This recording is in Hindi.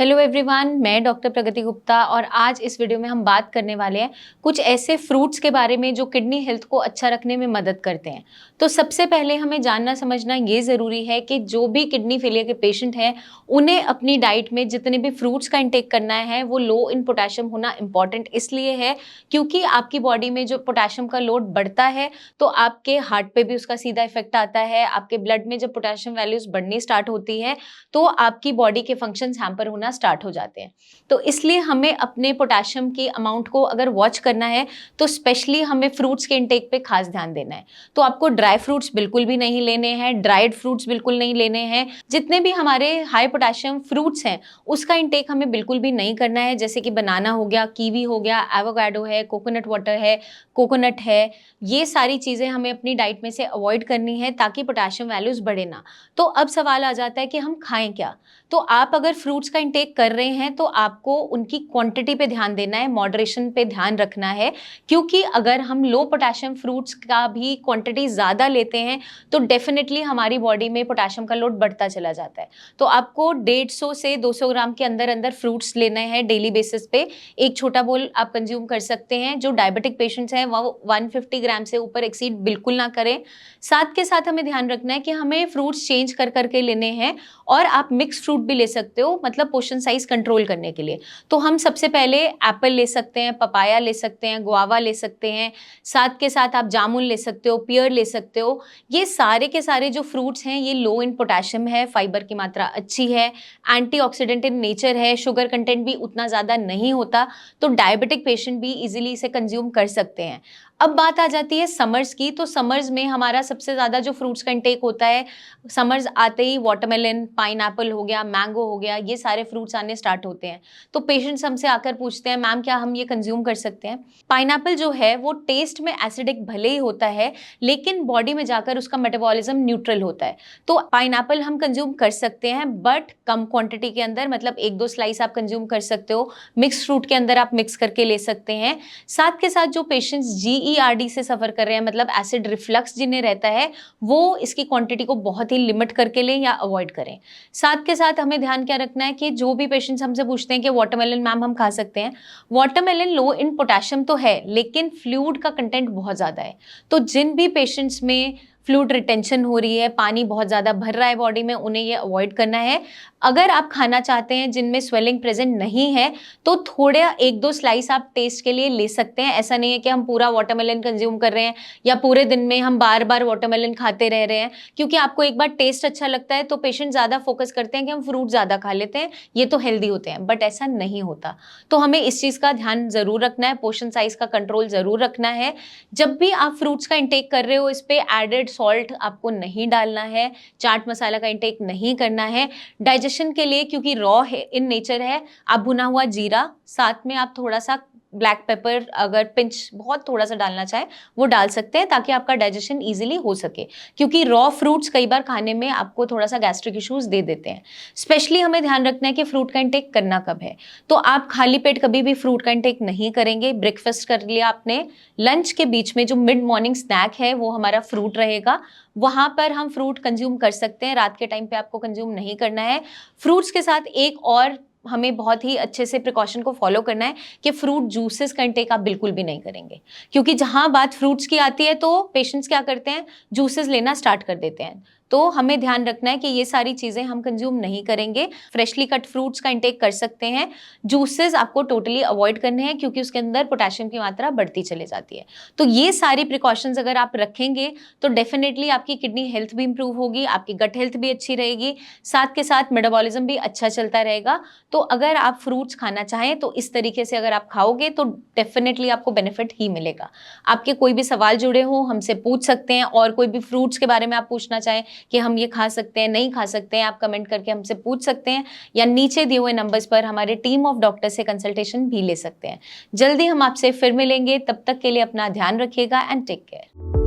हेलो एवरीवन, मैं डॉक्टर प्रगति गुप्ता और आज इस वीडियो में हम बात करने वाले हैं कुछ ऐसे फ्रूट्स के बारे में जो किडनी हेल्थ को अच्छा रखने में मदद करते हैं। तो सबसे पहले हमें जानना समझना ये ज़रूरी है कि जो भी किडनी फेलियर के पेशेंट हैं उन्हें अपनी डाइट में जितने भी फ्रूट्स का इंटेक करना है वो लो इन पोटेशियम होना इम्पॉर्टेंट इसलिए है क्योंकि आपकी बॉडी में जो पोटेशियम का लोड बढ़ता है तो आपके हार्ट पे भी उसका सीधा इफेक्ट आता है। आपके ब्लड में जब पोटेशियम वैल्यूज बढ़नी स्टार्ट होती है तो आपकी बॉडी के फंक्शंस हैम्पर होना स्टार्ट हो जाते हैं। तो इसलिए हमें अपने पोटेशियम की अमाउंट को अगर वॉच करना है तो स्पेशली हमें फ्रूट्स के इंटेक पे खास ध्यान देना है। तो आपको ड्राई फ्रूट्स बिल्कुल भी नहीं लेने हैं, ड्राइड फ्रूट्स बिल्कुल नहीं लेने हैं। जितने भी हमारे हाई पोटेशियम फ्रूट्स हैं उसका इंटेक हमें बिल्कुल भी नहीं करना है, जैसे कि बनाना हो गया, कीवी हो गया, एवोकाडो है, कोकोनट वाटर है, कोकोनट है। ये सारी चीज़ें हमें अपनी डाइट में से अवॉइड करनी है ताकि पोटेशियम वैल्यूज बढ़े ना। तो अब सवाल आ जाता है कि हम खाएं क्या। तो आप अगर फ्रूट्स का इंटेक कर रहे हैं तो आपको उनकी क्वांटिटी पे ध्यान देना है, मॉडरेशन पे ध्यान रखना है, क्योंकि अगर हम लो पोटेशियम फ्रूट्स का भी क्वांटिटी ज़्यादा लेते हैं तो डेफिनेटली हमारी बॉडी में पोटेशियम का लोड बढ़ता चला जाता है। तो आपको 150 से 200 ग्राम के अंदर अंदर फ्रूट्स लेने हैं डेली बेसिस पे। एक छोटा बोल आप कंज्यूम कर सकते हैं। जो डायबिटिक पेशेंट्स हैं वो 150 ग्राम से ऊपर एक्सीड बिल्कुल ना करें। साथ के साथ हमें ध्यान रखना है कि हमें फ्रूट्स चेंज कर करके लेने हैं और आप मिक्स फ्रूट भी ले सकते हो, मतलब पोर्शन साइज कंट्रोल करने के लिए। तो हम सबसे पहले एप्पल ले सकते हैं, पपाया ले सकते हैं, गुआवा ले सकते हैं, साथ के साथ आप जामुन ले सकते हो, पियर ले सकते हो। ये सारे के सारे जो फ्रूट्स हैं ये लो इन पोटेशियम है, फाइबर की मात्रा अच्छी है, एंटीऑक्सीडेंट इन नेचर है, शुगर कंटेंट भी उतना ज़्यादा नहीं होता, तो डायबिटिक पेशेंट भी इजीली इसे कंज्यूम कर सकते हैं। अब बात आ जाती है समर्स की। तो समर्स में हमारा सबसे ज़्यादा जो फ्रूट्स का इंटेक होता है, समर्स आते ही वाटरमेलन, पाइनएप्पल हो गया, मैंगो हो गया, ये सारे फ्रूट्स आने स्टार्ट होते हैं। तो पेशेंट्स हमसे आकर पूछते हैं, मैम क्या हम ये कंज्यूम कर सकते हैं? पाइनएप्पल जो है वो टेस्ट में एसिडिक भले ही होता है लेकिन बॉडी में जाकर उसका मेटाबॉलिज्म न्यूट्रल होता है। तो पाइनएप्पल हम कंज्यूम कर सकते हैं बट कम क्वांटिटी के अंदर, मतलब 1-2 स्लाइस आप कंज्यूम कर सकते हो। मिक्स फ्रूट के अंदर आप मिक्स करके ले सकते हैं। साथ के साथ जो पेशेंट्स GERD से सफ़र कर रहे हैं, मतलब एसिड रिफ्लक्स जिन्हें रहता है, वो इसकी क्वांटिटी को बहुत ही लिमिट करके लें या अवॉइड करें। साथ के साथ हमें ध्यान क्या रखना है कि जो भी पेशेंट्स हमसे पूछते हैं कि वाटरमेलन मैम हम खा सकते हैं, वाटरमेलन लो इन पोटेशियम तो है लेकिन फ्लूइड का कंटेंट बहुत ज़्यादा है। तो जिन भी पेशेंट्स में फ्लूइड रिटेंशन हो रही है, पानी बहुत ज़्यादा भर रहा है बॉडी में, उन्हें ये अवॉइड करना है। अगर आप खाना चाहते हैं जिनमें स्वेलिंग प्रेजेंट नहीं है तो थोड़े 1-2 स्लाइस आप टेस्ट के लिए ले सकते हैं। ऐसा नहीं है कि हम पूरा वाटरमेलन कंज्यूम कर रहे हैं या पूरे दिन में हम बार बार वाटरमेलन खाते रह रहे हैं, क्योंकि आपको एक बार टेस्ट अच्छा लगता है तो पेशेंट ज़्यादा फोकस करते हैं कि हम फ्रूट ज़्यादा खा लेते हैं, ये तो हेल्दी होते हैं, बट ऐसा नहीं होता। तो हमें इस चीज़ का ध्यान ज़रूर रखना है, पोर्शन साइज का कंट्रोल ज़रूर रखना है। जब भी आप फ्रूट्स का इंटेक कर रहे हो इस पे एडेड सॉल्ट आपको नहीं डालना है, चाट मसाला का इंटेक नहीं करना है। डाइजेशन के लिए, क्योंकि रॉ है इन नेचर है, आप भुना हुआ जीरा, साथ में आप थोड़ा सा ब्लैक पेपर, अगर पिंच बहुत थोड़ा सा डालना चाहे वो डाल सकते हैं ताकि आपका डाइजेशन इजीली हो सके, क्योंकि रॉ फ्रूट्स कई बार खाने में आपको थोड़ा सा गैस्ट्रिक इश्यूज दे देते हैं। स्पेशली हमें ध्यान रखना है कि फ्रूट का इंटेक करना कब है। तो आप खाली पेट कभी भी फ्रूट का इंटेक नहीं करेंगे। ब्रेकफास्ट कर लिया आपने, लंच के बीच में जो मिड मॉर्निंग स्नैक है वो हमारा फ्रूट रहेगा, वहां पर हम फ्रूट कंज्यूम कर सकते हैं। रात के टाइम पे आपको कंज्यूम नहीं करना है। फ्रूट्स के साथ एक और हमें बहुत ही अच्छे से प्रिकॉशन को फॉलो करना है कि फ्रूट जूसेस का इंटेक आप बिल्कुल भी नहीं करेंगे, क्योंकि जहां बात फ्रूट्स की आती है तो पेशेंट्स क्या करते हैं, जूसेस लेना स्टार्ट कर देते हैं। तो हमें ध्यान रखना है कि ये सारी चीज़ें हम कंज्यूम नहीं करेंगे। फ्रेशली कट फ्रूट्स का इंटेक कर सकते हैं। जूसेस आपको टोटली अवॉइड करने हैं क्योंकि उसके अंदर पोटेशियम की मात्रा बढ़ती चली जाती है। तो ये सारी प्रिकॉशंस अगर आप रखेंगे तो डेफिनेटली आपकी किडनी हेल्थ भी इंप्रूव होगी, आपकी गट हेल्थ भी अच्छी रहेगी, साथ के साथ मेटाबॉलिज्म भी अच्छा चलता रहेगा। तो अगर आप फ्रूट्स खाना चाहें तो इस तरीके से अगर आप खाओगे तो डेफिनेटली आपको बेनिफिट ही मिलेगा। आपके कोई भी सवाल जुड़े हो हमसे पूछ सकते हैं, और कोई भी फ्रूट्स के बारे में आप पूछना चाहें कि हम ये खा सकते हैं नहीं खा सकते हैं, आप कमेंट करके हमसे पूछ सकते हैं, या नीचे दिए हुए नंबर्स पर हमारे टीम ऑफ डॉक्टर से कंसल्टेशन भी ले सकते हैं। जल्दी हम आपसे फिर मिलेंगे, तब तक के लिए अपना ध्यान रखिएगा एंड टेक केयर।